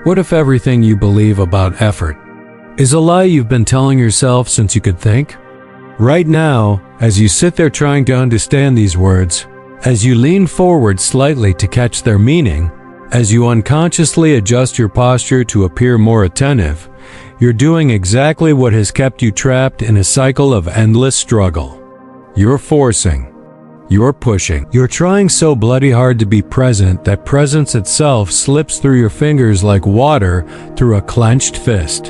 What if everything you believe about effort is a lie you've been telling yourself since you could think? Right now, as you sit there trying to understand these words, as you lean forward slightly to catch their meaning, as you unconsciously adjust your posture to appear more attentive, you're doing exactly what has kept you trapped in a cycle of endless struggle. You're forcing. You're pushing. You're trying so bloody hard to be present that presence itself slips through your fingers like water through a clenched fist.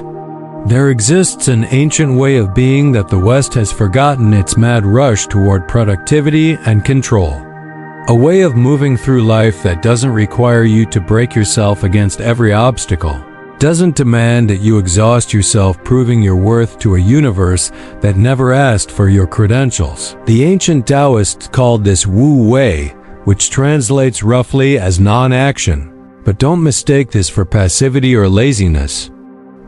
There exists an ancient way of being that the West has forgotten its mad rush toward productivity and control. A way of moving through life that doesn't require you to break yourself against every obstacle, doesn't demand that you exhaust yourself proving your worth to a universe that never asked for your credentials. The ancient Taoists called this Wu Wei, which translates roughly as non-action. But don't mistake this for passivity or laziness.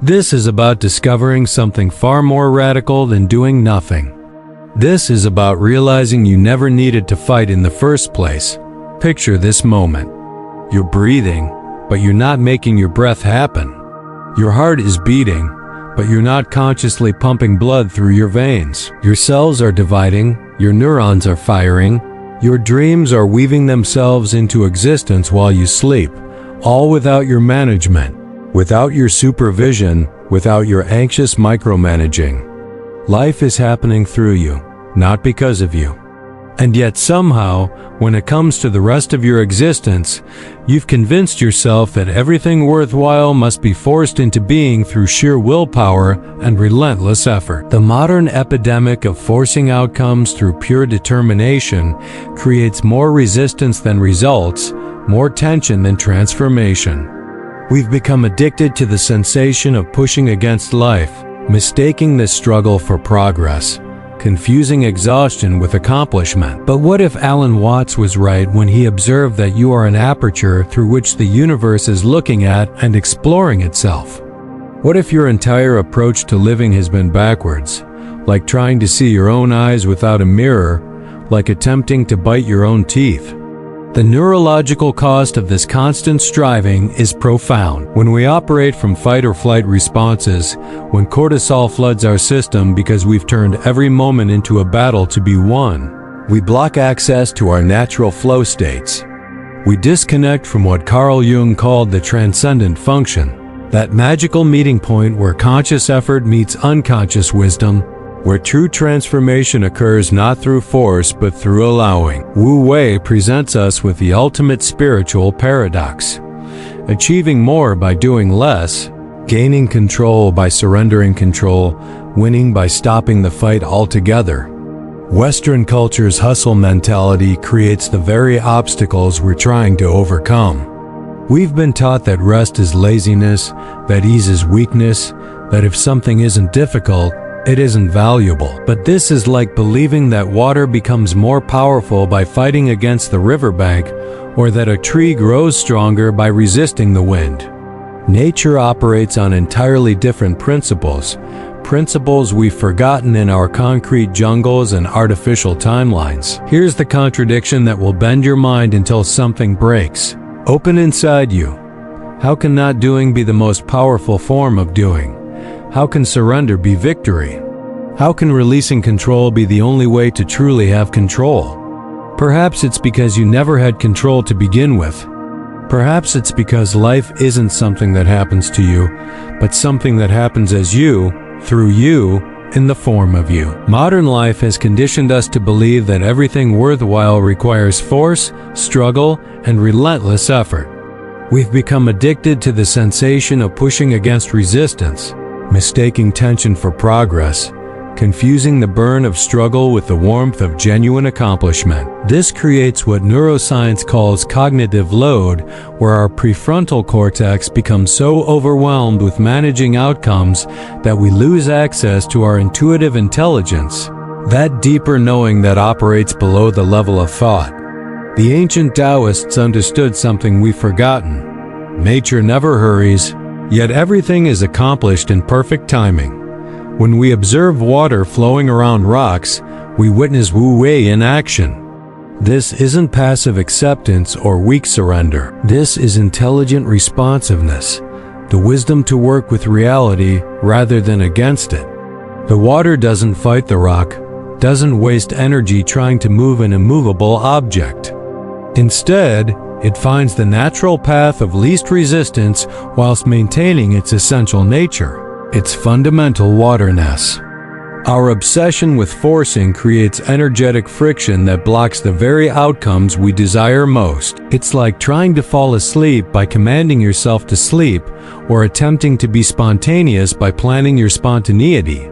This is about discovering something far more radical than doing nothing. This is about realizing you never needed to fight in the first place. Picture this moment. You're breathing, but you're not making your breath happen. Your heart is beating, but you're not consciously pumping blood through your veins. Your cells are dividing, your neurons are firing, your dreams are weaving themselves into existence while you sleep, all without your management, without your supervision, without your anxious micromanaging. Life is happening through you, not because of you. And yet somehow, when it comes to the rest of your existence, you've convinced yourself that everything worthwhile must be forced into being through sheer willpower and relentless effort. The modern epidemic of forcing outcomes through pure determination creates more resistance than results, more tension than transformation. We've become addicted to the sensation of pushing against life, mistaking this struggle for progress, confusing exhaustion with accomplishment. But what if Alan Watts was right when he observed that you are an aperture through which the universe is looking at and exploring itself? What if your entire approach to living has been backwards, like trying to see your own eyes without a mirror, like attempting to bite your own teeth? The neurological cost of this constant striving is profound. When we operate from fight or flight responses, when cortisol floods our system because we've turned every moment into a battle to be won, we block access to our natural flow states. We disconnect from what Carl Jung called the transcendent function, that magical meeting point where conscious effort meets unconscious wisdom, where true transformation occurs not through force but through allowing. Wu Wei presents us with the ultimate spiritual paradox: achieving more by doing less, gaining control by surrendering control, winning by stopping the fight altogether. Western culture's hustle mentality creates the very obstacles we're trying to overcome. We've been taught that rest is laziness, that ease is weakness, that if something isn't difficult, it isn't valuable. But this is like believing that water becomes more powerful by fighting against the riverbank, or that a tree grows stronger by resisting the wind. Nature operates on entirely different principles, principles we've forgotten in our concrete jungles and artificial timelines. Here's the contradiction that will bend your mind until something breaks. Open inside you. How can not doing be the most powerful form of doing? How can surrender be victory? How can releasing control be the only way to truly have control? Perhaps it's because you never had control to begin with. Perhaps it's because life isn't something that happens to you, but something that happens as you, through you, in the form of you. Modern life has conditioned us to believe that everything worthwhile requires force, struggle, and relentless effort. We've become addicted to the sensation of pushing against resistance, mistaking tension for progress, confusing the burn of struggle with the warmth of genuine accomplishment. This creates what neuroscience calls cognitive load, where our prefrontal cortex becomes so overwhelmed with managing outcomes that we lose access to our intuitive intelligence, that deeper knowing that operates below the level of thought. The ancient Taoists understood something we've forgotten. Nature never hurries, yet everything is accomplished in perfect timing. When we observe water flowing around rocks, we witness Wu Wei in action. This isn't passive acceptance or weak surrender. This is intelligent responsiveness, the wisdom to work with reality rather than against it. The water doesn't fight the rock, doesn't waste energy trying to move an immovable object. Instead, it finds the natural path of least resistance whilst maintaining its essential nature, its fundamental waterness. Our obsession with forcing creates energetic friction that blocks the very outcomes we desire most. It's like trying to fall asleep by commanding yourself to sleep, or attempting to be spontaneous by planning your spontaneity.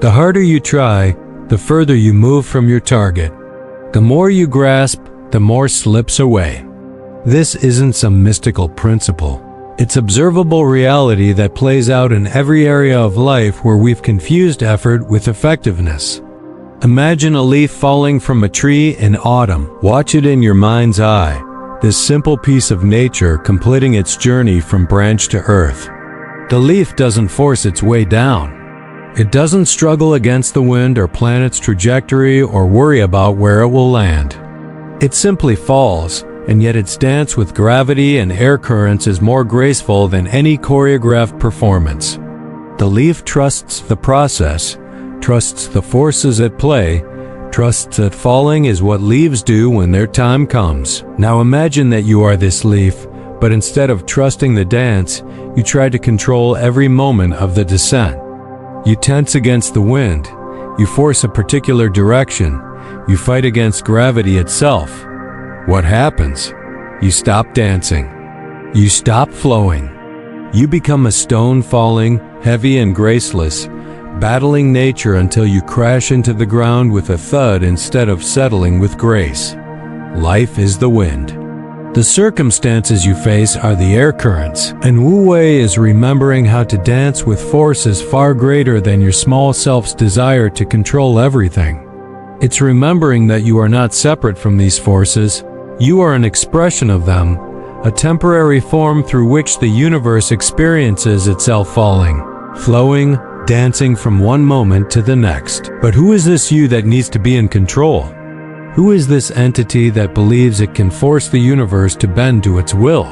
The harder you try, the further you move from your target. The more you grasp, the more slips away. This isn't some mystical principle. It's observable reality that plays out in every area of life where we've confused effort with effectiveness. Imagine a leaf falling from a tree in autumn. Watch it in your mind's eye, this simple piece of nature completing its journey from branch to earth. The leaf doesn't force its way down. It doesn't struggle against the wind or plan its trajectory or worry about where it will land. It simply falls, and yet its dance with gravity and air currents is more graceful than any choreographed performance. The leaf trusts the process, trusts the forces at play, trusts that falling is what leaves do when their time comes. Now imagine that you are this leaf, but instead of trusting the dance, you try to control every moment of the descent. You tense against the wind, you force a particular direction, you fight against gravity itself. What happens? You stop dancing. You stop flowing. You become a stone falling, heavy and graceless, battling nature until you crash into the ground with a thud instead of settling with grace. Life is the wind. The circumstances you face are the air currents, and Wu Wei is remembering how to dance with forces far greater than your small self's desire to control everything. It's remembering that you are not separate from these forces. You are an expression of them, a temporary form through which the universe experiences itself falling, flowing, dancing from one moment to the next. But who is this you that needs to be in control? Who is this entity that believes it can force the universe to bend to its will?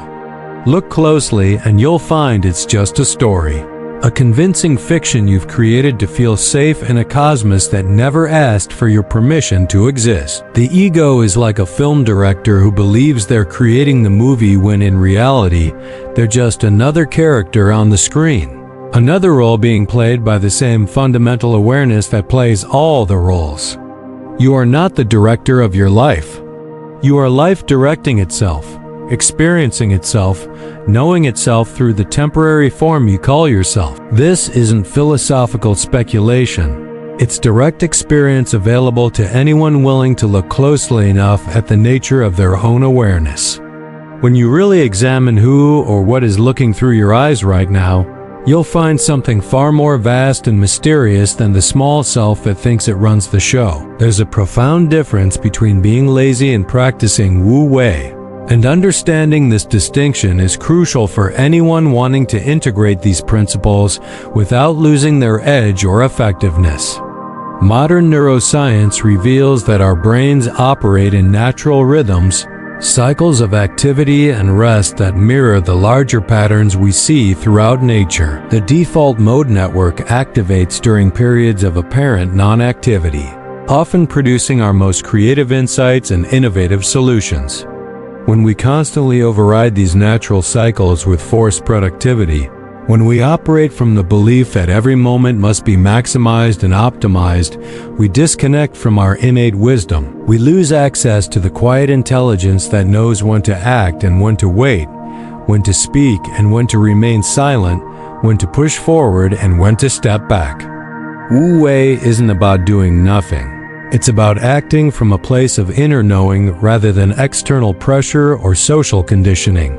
Look closely and you'll find it's just a story. A convincing fiction you've created to feel safe in a cosmos that never asked for your permission to exist. The ego is like a film director who believes they're creating the movie when in reality, they're just another character on the screen. Another role being played by the same fundamental awareness that plays all the roles. You are not the director of your life. You are life directing itself, experiencing itself, knowing itself through the temporary form you call yourself. This isn't philosophical speculation. It's direct experience available to anyone willing to look closely enough at the nature of their own awareness. When you really examine who or what is looking through your eyes right now, you'll find something far more vast and mysterious than the small self that thinks it runs the show. There's a profound difference between being lazy and practicing Wu Wei. And understanding this distinction is crucial for anyone wanting to integrate these principles without losing their edge or effectiveness. Modern neuroscience reveals that our brains operate in natural rhythms, cycles of activity and rest that mirror the larger patterns we see throughout nature. The default mode network activates during periods of apparent non-activity, often producing our most creative insights and innovative solutions. When we constantly override these natural cycles with forced productivity, when we operate from the belief that every moment must be maximized and optimized, we disconnect from our innate wisdom. We lose access to the quiet intelligence that knows when to act and when to wait, when to speak and when to remain silent, when to push forward and when to step back. Wu Wei isn't about doing nothing. It's about acting from a place of inner knowing rather than external pressure or social conditioning.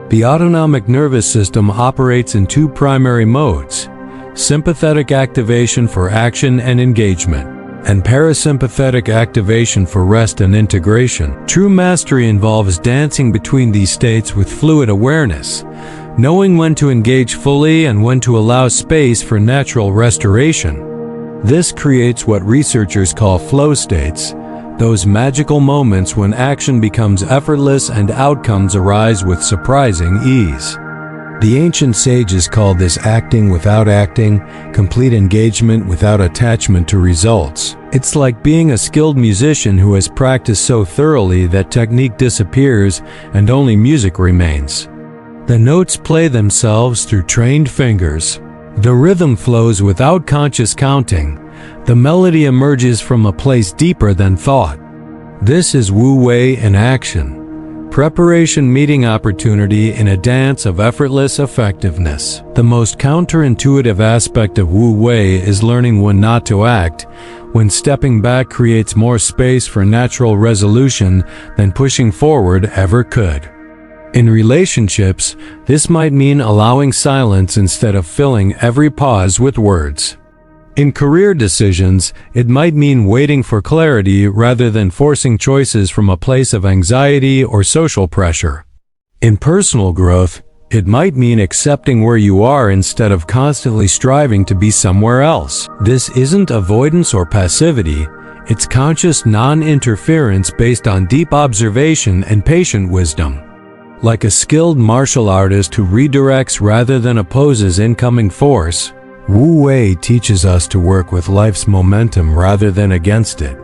The autonomic nervous system operates in two primary modes: sympathetic activation for action and engagement, and parasympathetic activation for rest and integration. True mastery involves dancing between these states with fluid awareness, knowing when to engage fully and when to allow space for natural restoration. This creates what researchers call flow states, those magical moments when action becomes effortless and outcomes arise with surprising ease. The ancient sages called this acting without acting, complete engagement without attachment to results. It's like being a skilled musician who has practiced so thoroughly that technique disappears and only music remains. The notes play themselves through trained fingers. The rhythm flows without conscious counting. The melody emerges from a place deeper than thought. This is Wu Wei in action. Preparation meeting opportunity in a dance of effortless effectiveness. The most counterintuitive aspect of Wu Wei is learning when not to act, when stepping back creates more space for natural resolution than pushing forward ever could. In relationships, this might mean allowing silence instead of filling every pause with words. In career decisions, it might mean waiting for clarity rather than forcing choices from a place of anxiety or social pressure. In personal growth, it might mean accepting where you are instead of constantly striving to be somewhere else. This isn't avoidance or passivity, it's conscious non-interference based on deep observation and patient wisdom. Like a skilled martial artist who redirects rather than opposes incoming force, Wu Wei teaches us to work with life's momentum rather than against it.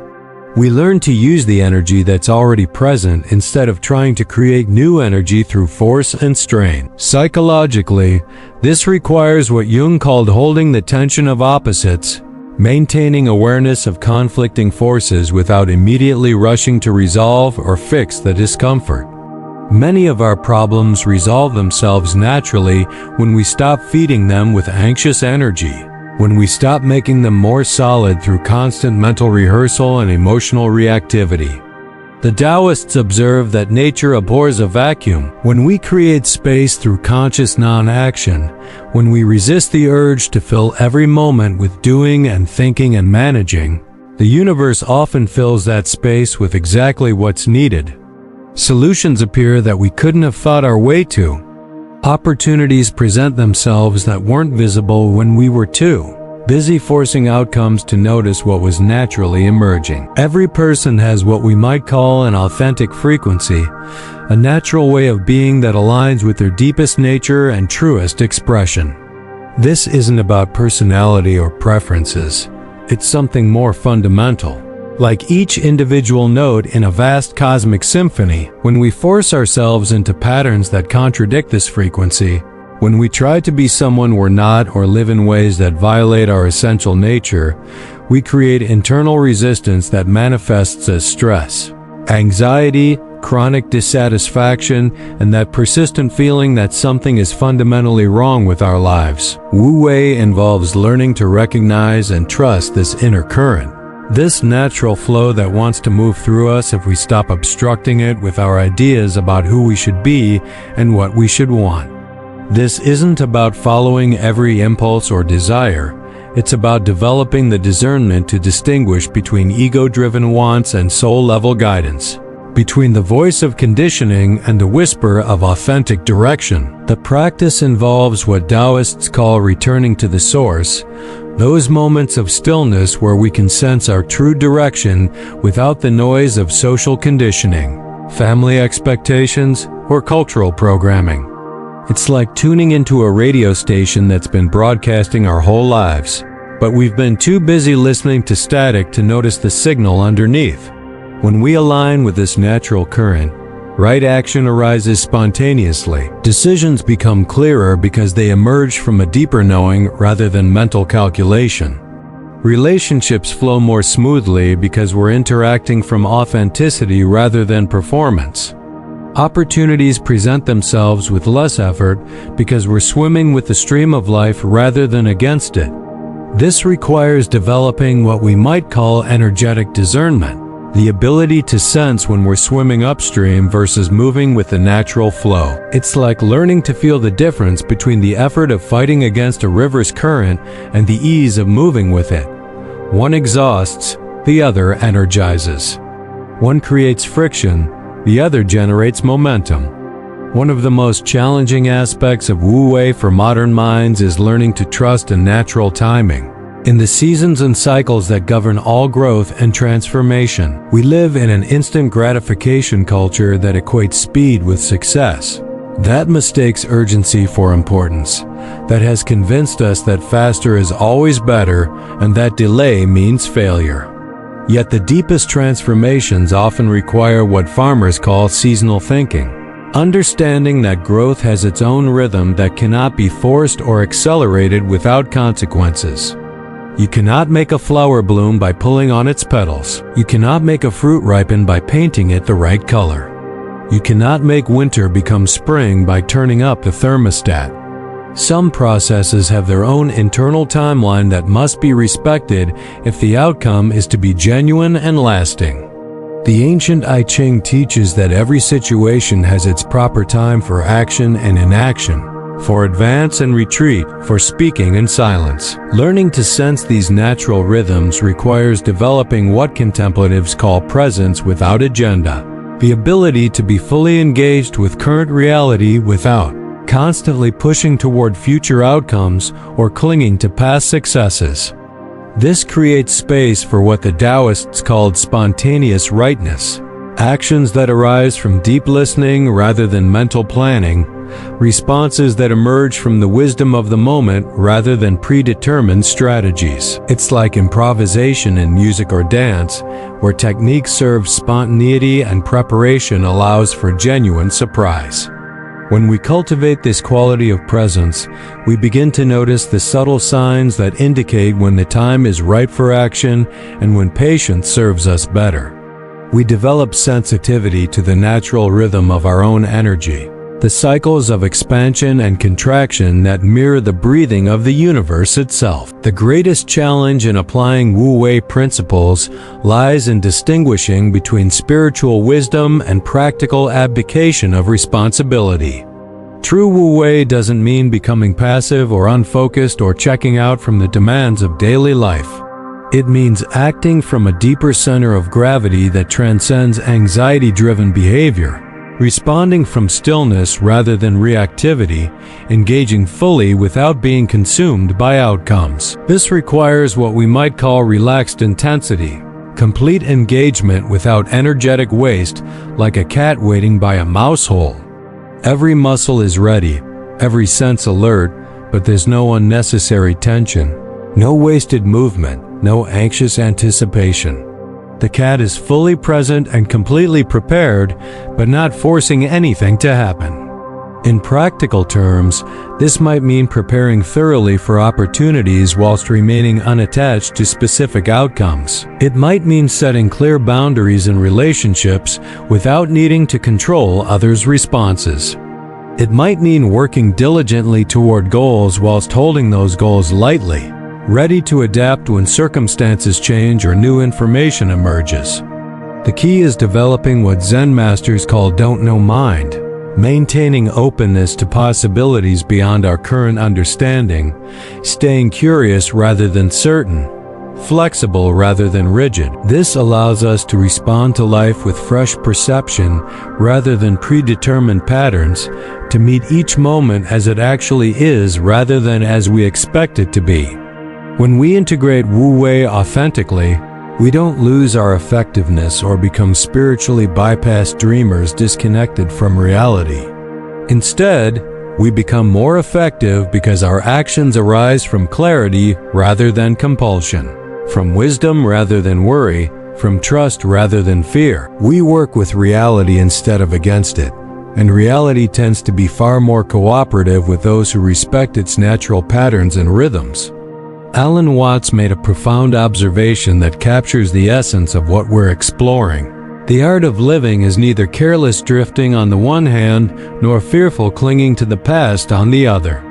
We learn to use the energy that's already present instead of trying to create new energy through force and strain. Psychologically, this requires what Jung called holding the tension of opposites, maintaining awareness of conflicting forces without immediately rushing to resolve or fix the discomfort. Many of our problems resolve themselves naturally when we stop feeding them with anxious energy, when we stop making them more solid through constant mental rehearsal and emotional reactivity. The Taoists observe that nature abhors a vacuum. When we create space through conscious non-action, when we resist the urge to fill every moment with doing and thinking and managing, the universe often fills that space with exactly what's needed. Solutions appear that we couldn't have thought our way to. Opportunities present themselves that weren't visible when we were too busy forcing outcomes to notice what was naturally emerging. Every person has what we might call an authentic frequency, a natural way of being that aligns with their deepest nature and truest expression. This isn't about personality or preferences. It's something more fundamental. Like each individual note in a vast cosmic symphony, when we force ourselves into patterns that contradict this frequency, when we try to be someone we're not or live in ways that violate our essential nature, we create internal resistance that manifests as stress, anxiety, chronic dissatisfaction, and that persistent feeling that something is fundamentally wrong with our lives. Wu Wei involves learning to recognize and trust this inner current. This natural flow that wants to move through us if we stop obstructing it with our ideas about who we should be and what we should want. This isn't about following every impulse or desire. It's about developing the discernment to distinguish between ego-driven wants and soul-level guidance, between the voice of conditioning and the whisper of authentic direction. The practice involves what Taoists call returning to the source, those moments of stillness where we can sense our true direction without the noise of social conditioning, family expectations, or cultural programming. It's like tuning into a radio station that's been broadcasting our whole lives, but we've been too busy listening to static to notice the signal underneath. When we align with this natural current, right action arises spontaneously. Decisions become clearer because they emerge from a deeper knowing rather than mental calculation. Relationships flow more smoothly because we're interacting from authenticity rather than performance. Opportunities present themselves with less effort because we're swimming with the stream of life rather than against it. This requires developing what we might call energetic discernment, the ability to sense when we're swimming upstream versus moving with the natural flow. It's like learning to feel the difference between the effort of fighting against a river's current and the ease of moving with it. One exhausts, the other energizes. One creates friction, the other generates momentum. One of the most challenging aspects of Wu Wei for modern minds is learning to trust in natural timing. In the seasons and cycles that govern all growth and transformation, we live in an instant gratification culture that equates speed with success. That mistakes urgency for importance, that has convinced us that faster is always better and that delay means failure. Yet the deepest transformations often require what farmers call seasonal thinking, understanding that growth has its own rhythm that cannot be forced or accelerated without consequences. You cannot make a flower bloom by pulling on its petals. You cannot make a fruit ripen by painting it the right color. You cannot make winter become spring by turning up the thermostat. Some processes have their own internal timeline that must be respected if the outcome is to be genuine and lasting. The ancient I Ching teaches that every situation has its proper time for action and inaction, for advance and retreat, for speaking and silence. Learning to sense these natural rhythms requires developing what contemplatives call presence without agenda, the ability to be fully engaged with current reality without constantly pushing toward future outcomes or clinging to past successes. This creates space for what the Taoists called spontaneous rightness, actions that arise from deep listening rather than mental planning, responses that emerge from the wisdom of the moment rather than predetermined strategies. It's like improvisation in music or dance, where technique serves spontaneity and preparation allows for genuine surprise. When we cultivate this quality of presence, we begin to notice the subtle signs that indicate when the time is ripe for action and when patience serves us better. We develop sensitivity to the natural rhythm of our own energy, the cycles of expansion and contraction that mirror the breathing of the universe itself. The greatest challenge in applying Wu Wei principles lies in distinguishing between spiritual wisdom and practical abdication of responsibility. True Wu Wei doesn't mean becoming passive or unfocused or checking out from the demands of daily life. It means acting from a deeper center of gravity that transcends anxiety-driven behavior, responding from stillness rather than reactivity, engaging fully without being consumed by outcomes. This requires what we might call relaxed intensity, complete engagement without energetic waste, like a cat waiting by a mouse hole. Every muscle is ready, every sense alert, but there's no unnecessary tension, no wasted movement, no anxious anticipation. The cat is fully present and completely prepared, but not forcing anything to happen. In practical terms, this might mean preparing thoroughly for opportunities whilst remaining unattached to specific outcomes. It might mean setting clear boundaries in relationships without needing to control others' responses. It might mean working diligently toward goals whilst holding those goals lightly, ready to adapt when circumstances change or new information emerges. The key is developing what Zen masters call don't know mind, maintaining openness to possibilities beyond our current understanding, staying curious rather than certain, flexible rather than rigid. This allows us to respond to life with fresh perception rather than predetermined patterns, to meet each moment as it actually is rather than as we expect it to be. When we integrate Wu Wei authentically, we don't lose our effectiveness or become spiritually bypassed dreamers disconnected from reality. Instead, we become more effective because our actions arise from clarity rather than compulsion, from wisdom rather than worry, from trust rather than fear. We work with reality instead of against it, and reality tends to be far more cooperative with those who respect its natural patterns and rhythms. Alan Watts made a profound observation that captures the essence of what we're exploring. The art of living is neither careless drifting on the one hand, nor fearful clinging to the past on the other.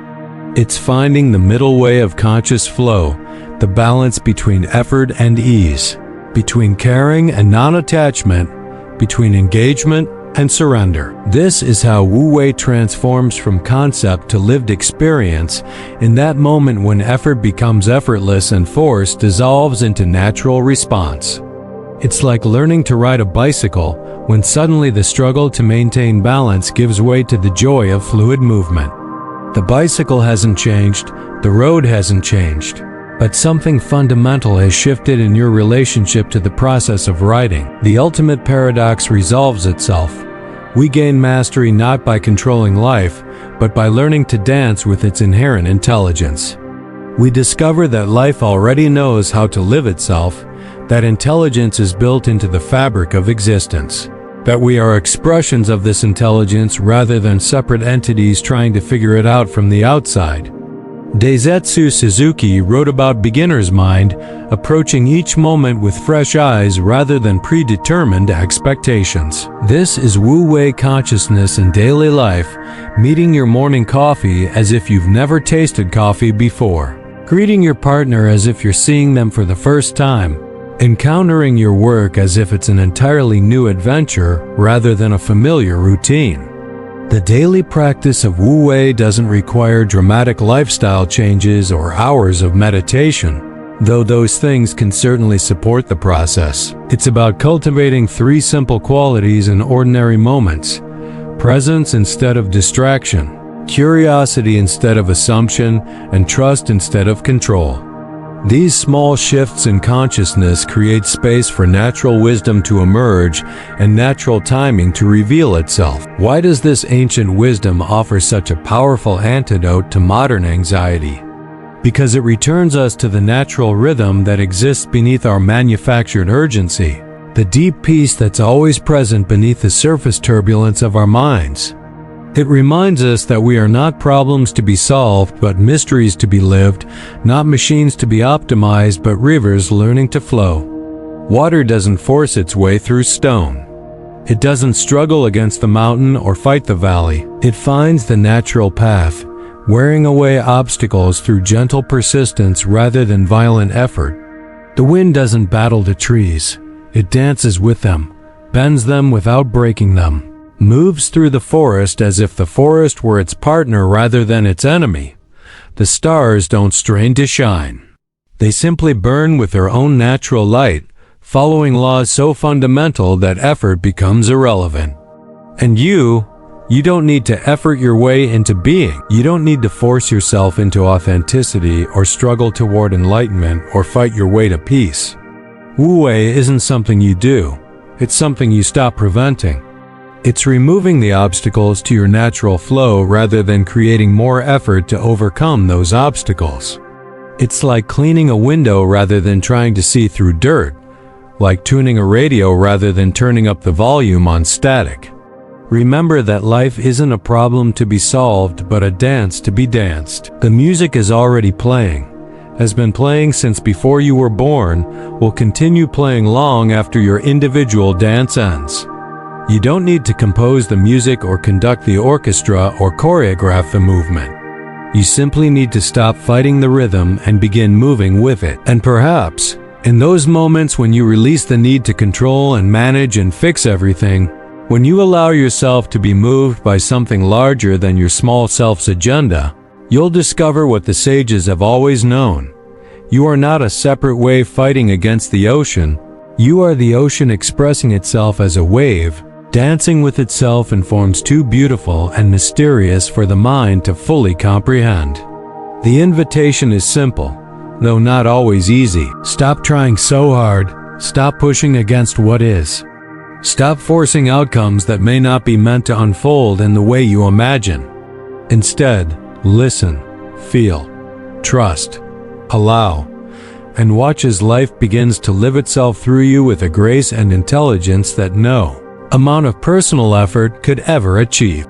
It's finding the middle way of conscious flow, the balance between effort and ease, between caring and non-attachment, between engagement and surrender. This is how Wu Wei transforms from concept to lived experience, in that moment when effort becomes effortless and force dissolves into natural response. It's like learning to ride a bicycle, when suddenly the struggle to maintain balance gives way to the joy of fluid movement. The bicycle hasn't changed, the road hasn't changed, but something fundamental has shifted in your relationship to the process of riding. The ultimate paradox resolves itself We gain mastery not by controlling life, but by learning to dance with its inherent intelligence. We discover that life already knows how to live itself, that intelligence is built into the fabric of existence, that we are expressions of this intelligence rather than separate entities trying to figure it out from the outside. Daisetsu Suzuki wrote about beginner's mind, approaching each moment with fresh eyes rather than predetermined expectations. This is Wu-Wei consciousness in daily life, meeting your morning coffee as if you've never tasted coffee before, greeting your partner as if you're seeing them for the first time, encountering your work as if it's an entirely new adventure rather than a familiar routine. The daily practice of Wu-Wei doesn't require dramatic lifestyle changes or hours of meditation, though those things can certainly support the process. It's about cultivating three simple qualities in ordinary moments: presence instead of distraction, curiosity instead of assumption, and trust instead of control. These small shifts in consciousness create space for natural wisdom to emerge and natural timing to reveal itself. Why does this ancient wisdom offer such a powerful antidote to modern anxiety? Because it returns us to the natural rhythm that exists beneath our manufactured urgency, the deep peace that's always present beneath the surface turbulence of our minds. It reminds us that we are not problems to be solved, but mysteries to be lived, not machines to be optimized, but rivers learning to flow. Water doesn't force its way through stone. It doesn't struggle against the mountain or fight the valley. It finds the natural path, wearing away obstacles through gentle persistence rather than violent effort. The wind doesn't battle the trees. It dances with them, bends them without breaking them, moves through the forest as if the forest were its partner rather than its enemy. The stars don't strain to shine. They simply burn with their own natural light, following laws so fundamental that effort becomes irrelevant. And you don't need to effort your way into being. You don't need to force yourself into authenticity or struggle toward enlightenment or fight your way to peace. Wu-Wei isn't something you do. It's something you stop preventing. It's removing the obstacles to your natural flow rather than creating more effort to overcome those obstacles. It's like cleaning a window rather than trying to see through dirt, like tuning a radio rather than turning up the volume on static. Remember that life isn't a problem to be solved, but a dance to be danced. The music is already playing, has been playing since before you were born, will continue playing long after your individual dance ends. You don't need to compose the music or conduct the orchestra or choreograph the movement. You simply need to stop fighting the rhythm and begin moving with it. And perhaps, in those moments when you release the need to control and manage and fix everything, when you allow yourself to be moved by something larger than your small self's agenda, you'll discover what the sages have always known. You are not a separate wave fighting against the ocean. You are the ocean expressing itself as a wave, dancing with itself in forms too beautiful and mysterious for the mind to fully comprehend. The invitation is simple, though not always easy. Stop trying so hard. Stop pushing against what is. Stop forcing outcomes that may not be meant to unfold in the way you imagine. Instead, listen, feel, trust, allow, and watch as life begins to live itself through you with a grace and intelligence that no amount of personal effort could ever achieve.